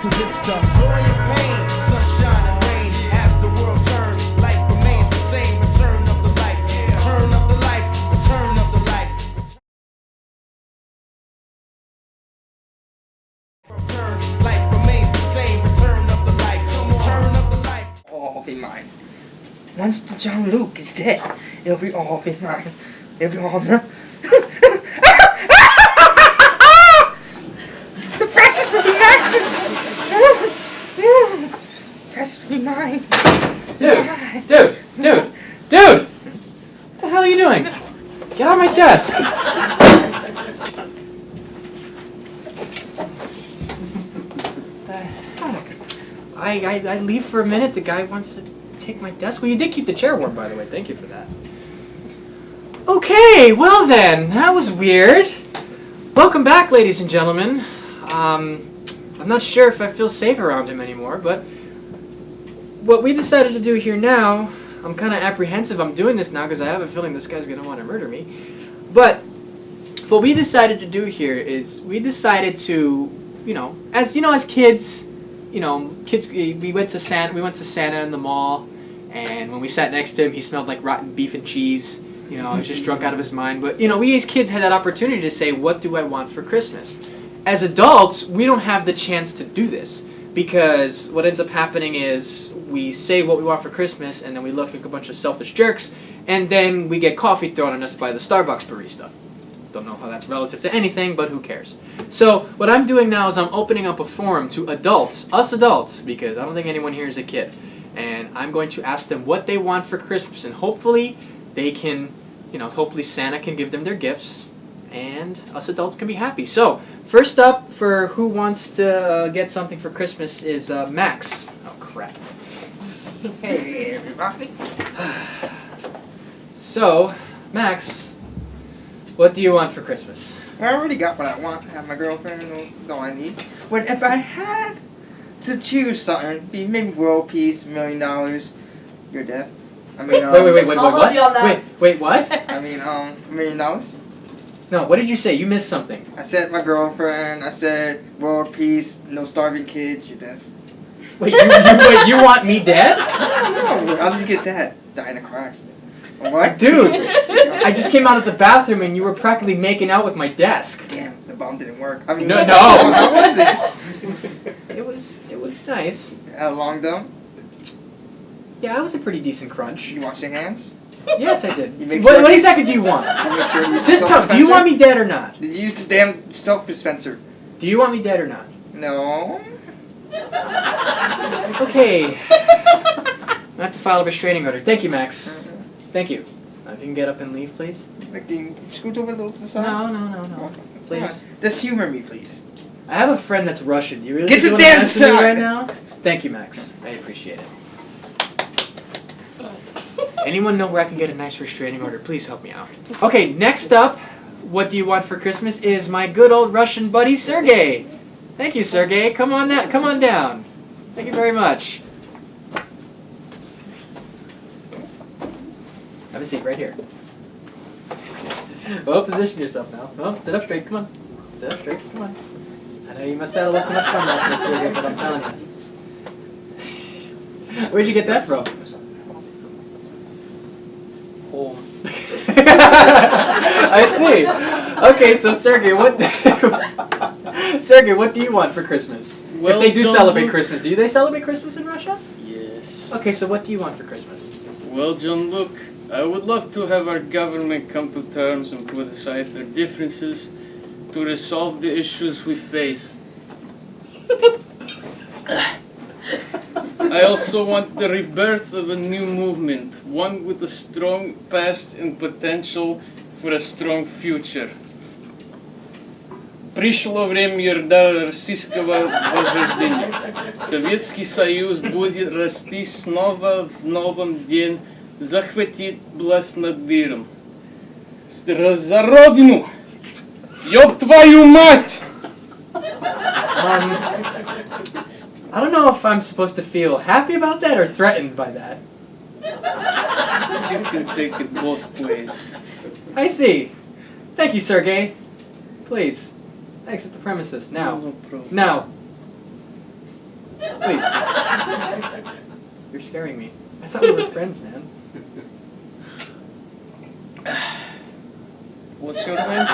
'Cause it's the joy and pain, sunshine and rain. As the world turns, life remains the same. Return of the light, return of the light, return of the light. Turns, life remains the same. Return of the light, return of the light. All be mine. Once the Johnluke is dead, it'll be all be mine. It'll be all mine. The presses will be Max's. Presses will be mine. Dude! What the hell are you doing? Get on my desk. I leave for a minute. The guy wants to take my desk. Well, you did keep the chair warm, by the way. Thank you for that. Okay, well then, that was weird. Welcome back, ladies and gentlemen. I'm not sure if I feel safe around him anymore, but what we decided to do here now, I'm kind of apprehensive I'm doing this now because I have a feeling this guy's going to want to murder me. But what we decided to do here is we decided to, as kids, we went to Santa in the mall, and when we sat next to him, he smelled like rotten beef and cheese. He was just drunk out of his mind. But, we as kids had that opportunity to say, what do I want for Christmas? As adults, we don't have the chance to do this because what ends up happening is we say what we want for Christmas and then we look like a bunch of selfish jerks and then we get coffee thrown on us by the Starbucks barista. Don't know how that's relative to anything, but who cares? So what I'm doing now is I'm opening up a forum to adults, us adults, because I don't think anyone here is a kid. And I'm going to ask them what they want for Christmas and hopefully they can, hopefully Santa can give them their gifts and us adults can be happy. So, first up for who wants to get something for Christmas is Max. Oh, crap. Hey, everybody. So, Max, what do you want for Christmas? I already got what I want. I have my girlfriend and that's all I need. But if I had to choose something, be maybe world peace, $1 million, you're deaf. I mean, wait, what? I'll help you on that. Wait, what? I mean, $1 million. No, what did you say? You missed something. I said my girlfriend. I said world peace, no starving kids. You're deaf. Wait, you want me dead? No, how did you get that? Die in a car accident. What? Dude, I just came out of the bathroom and you were practically making out with my desk. Damn, the bomb didn't work. I mean, No. How was it? It was nice. How long though? Yeah, it was a pretty decent crunch. You wash your hands? Yes, I did. You make What, sure- what exactly do you want? You make sure you use the Just soap tell. Do you dispenser? want me dead or not? Did you use the damn soap dispenser? Do you want me dead or not? No. Okay. I have to file a restraining order. Thank you, Max. Thank you. If you can get up and leave, please. Like, can you scoot over a little to the side? No. Come on. Please. Just humor me, please. I have a friend that's Russian. You really Get think the you want to damn mess with me shot! right now? Thank you, Max. I appreciate it. Anyone know where I can get a nice restraining order? Please help me out. Okay, next up, what do you want for Christmas is my good old Russian buddy, Sergey. Thank you, Sergey. Come on down. Thank you very much. Have a seat right here. Well, position yourself now. Well, sit up straight. Come on. Sit up straight. Come on. I know you must have had a little too much fun last night, Sergey, but I'm telling you. Where'd you get that from? Home. I see. Okay, so Sergey, what do you want for Christmas? Well, if they do John celebrate Luke- Christmas, do they celebrate Christmas in Russia? Yes. Okay, so what do you want for Christmas? Well, Johnluke, I would love to have our government come to terms and put aside their differences to resolve the issues we face. I also want the rebirth of a new movement, one with a strong past and potential for a strong future. Пришло время российского возрождения. Советский Союз будет расти снова в новом день, захватит власть над миром. За родину! Ёб твою мать! I don't know if I'm supposed to feel happy about that or threatened by that. You can take it both ways. I see. Thank you, Sergey. Please, exit the premises now. No problem. Now. Please. You're scaring me. I thought we were friends, man. What's your name?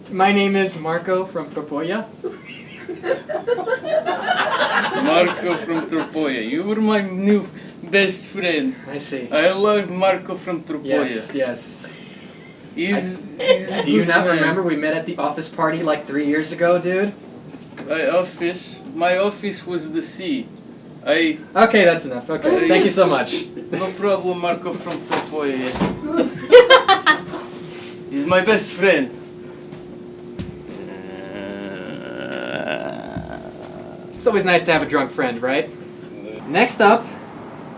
My name is Marco from Propoya. Marco from Tropoya. You were my new best friend. I see. I love Marco from Tropoya. Yes. He's a Do you good not man. remember we met at the office party like 3 years ago, dude? My office was the sea. Okay, that's enough. Okay, thank you so much. No problem, Marco from Tropoya. He's my best friend. It's always nice to have a drunk friend, right? Next up,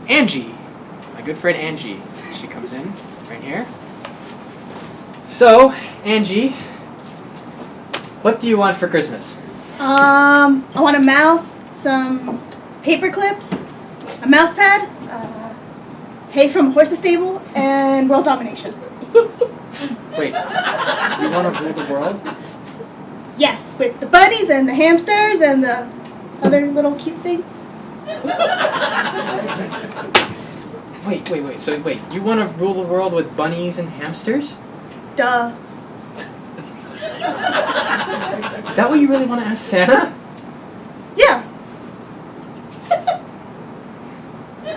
Angie. My good friend Angie. She comes in right here. So, Angie, what do you want for Christmas? I want a mouse, some paper clips, a mouse pad, hay from a horse's stable, and world domination. Wait, you want to rule the world? Yes, with the bunnies and the hamsters and the other little cute things. Wait. So, you want to rule the world with bunnies and hamsters? Duh. Is that what you really want to ask Santa? Yeah.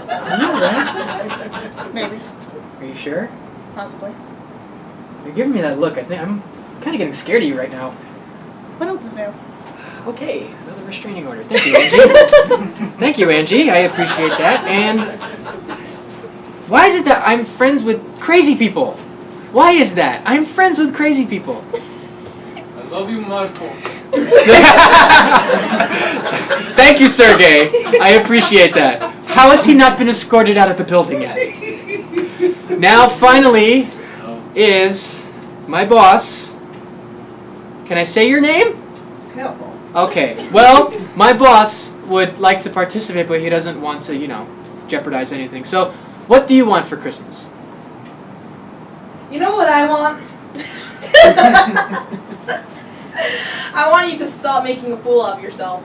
I know, right? Maybe. Are you sure? Possibly. You're giving me that look. I think I'm kind of getting scared of you right now. What else is new? Okay, another restraining order. Thank you, Angie. Thank you, Angie. I appreciate that. And why is it that I'm friends with crazy people? Why is that? I'm friends with crazy people. I love you, Marco. Thank you, Sergey. I appreciate that. How has he not been escorted out of the building yet? Now, finally, is my boss. Can I say your name? Hell. Okay. Well, my boss would like to participate, but he doesn't want to, jeopardize anything. So, what do you want for Christmas? You know what I want? I want you to stop making a fool of yourself.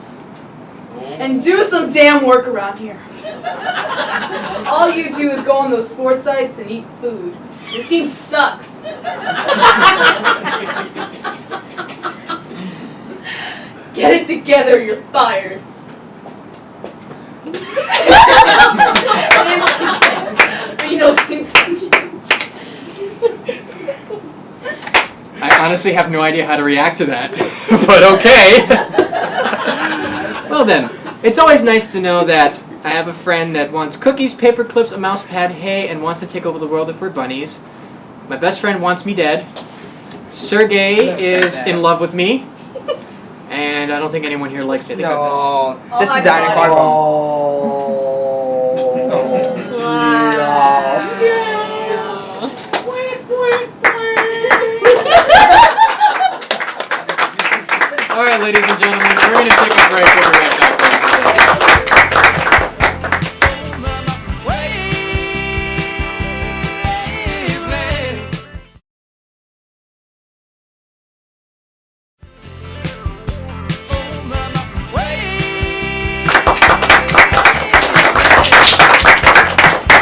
And do some damn work around here. All you do is go on those sports sites and eat food. Your team sucks. Get it together, you're fired. But you know the intention. I honestly have no idea how to react to that, but okay. Well then, it's always nice to know that I have a friend that wants cookies, paper clips, a mouse pad, hay, and wants to take over the world if we're bunnies. My best friend wants me dead. Sergey is in love with me. And I don't think anyone here likes me. No, Oh, just my a dining God. car. All right, ladies and gentlemen, we're going to take a break. We'll be right back.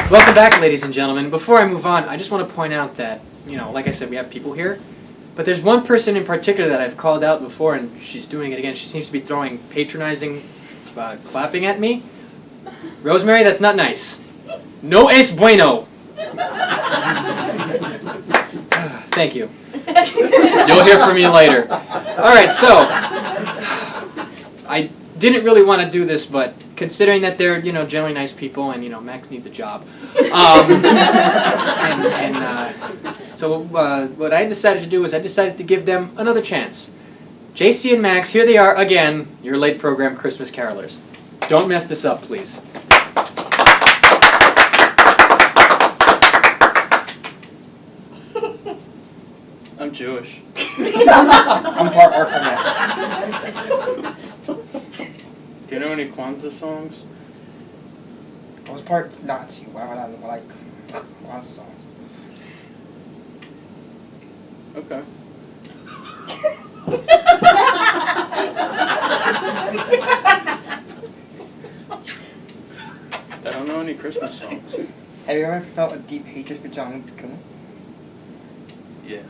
Welcome back, ladies and gentlemen. Before I move on, I just want to point out that, like I said, we have people here. But there's one person in particular that I've called out before, and she's doing it again. She seems to be throwing patronizing, clapping at me. Rosemary, that's not nice. No es bueno. Thank you. You'll hear from me later. All right, so I didn't really want to do this, but considering that they're generally nice people, and Max needs a job, so what I decided to do is I decided to give them another chance. JC and Max, here they are again, your late program Christmas carolers. Don't mess this up, please. I'm Jewish. I'm part Orthodox. Do you know any Kwanzaa songs? I was part Nazi. Why would I like Kwanzaa songs? Okay. I don't know any Christmas songs. Have you ever felt a deep hatred for Johnluke Chaparro? Yeah.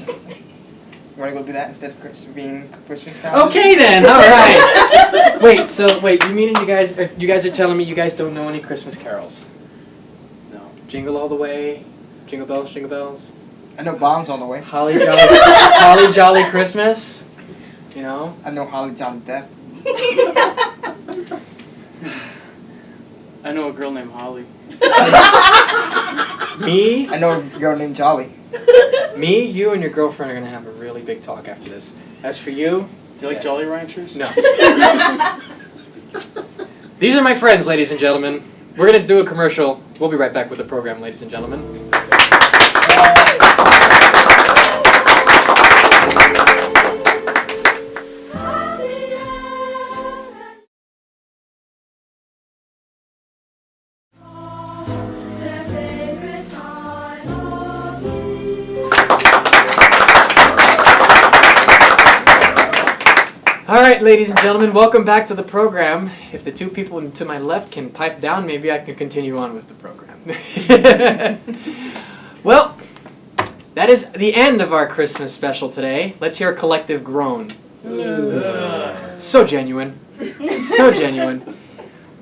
You want to go do that instead of being Christmas carol? Okay then, all right. Wait, you mean you guys are telling me you guys don't know any Christmas carols? No. Jingle all the way, jingle bells, jingle bells. I know Bombs on the Way. Holly Jolly Christmas. I know Holly Jolly Death. I know a girl named Holly. Me? I know a girl named Jolly. Me, you, and your girlfriend are gonna have a really big talk after this. As for you, Do you like Jolly Ranchers? no. These are my friends, ladies and gentlemen. We're gonna do a commercial. We'll be right back with the program, ladies and gentlemen. All right, ladies and gentlemen, welcome back to the program. If the two people to my left can pipe down, maybe I can continue on with the program. Well, that is the end of our Christmas special today. Let's hear a collective groan. So genuine. So genuine.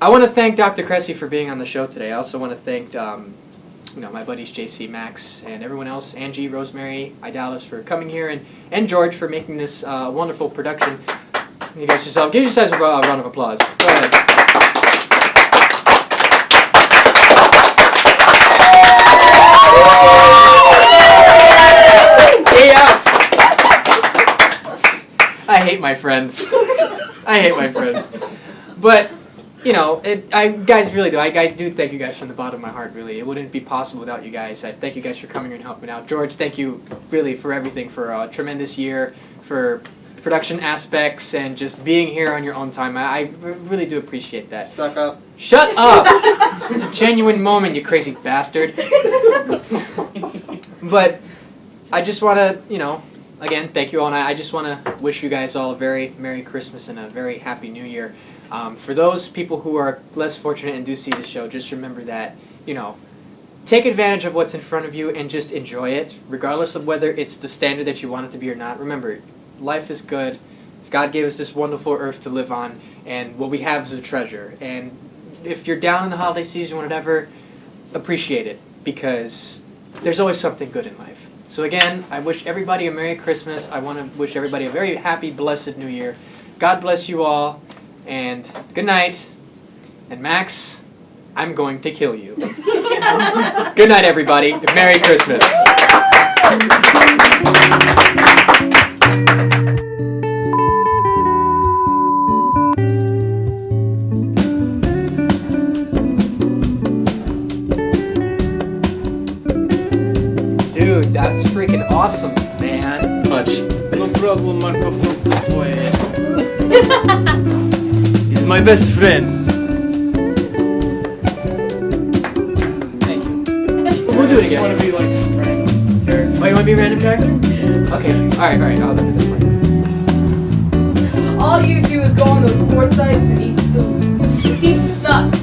I want to thank Dr. Cresci for being on the show today. I also want to thank my buddies JC, Max, and everyone else, Angie, Rosemary, Aviles, for coming here, and George for making this wonderful production. You guys give yourselves a round of applause. Go ahead. Yes! I hate my friends. I hate my friends. But, guys really do. I do thank you guys from the bottom of my heart, really. It wouldn't be possible without you guys. I thank you guys for coming here and helping out. George, thank you really for everything, for a tremendous year, for production aspects, and just being here on your own time. I really do appreciate that. Suck up. Shut up! It's a genuine moment, you crazy bastard. But I just want to, again, thank you all, and I just want to wish you guys all a very Merry Christmas and a very Happy New Year. For those people who are less fortunate and do see the show, just remember that, take advantage of what's in front of you and just enjoy it, regardless of whether it's the standard that you want it to be or not. Remember, life is good. God gave us this wonderful earth to live on, and what we have is a treasure. And if you're down in the holiday season or whatever, appreciate it, because there's always something good in life. So again, I wish everybody a Merry Christmas. I want to wish everybody a very happy, blessed New Year. God bless you all, and good night. And Max, I'm going to kill you. Good night, everybody. Merry Christmas. Dude, that's freaking awesome, man. Much. No problem, Marco. He's my best friend. Thank you. We'll do it again. I just want to be like some random character. Oh, you want to be a random character? Yeah. Okay. Alright, I'll do this one. All you do is go on those sports sites and eat food. It sucks.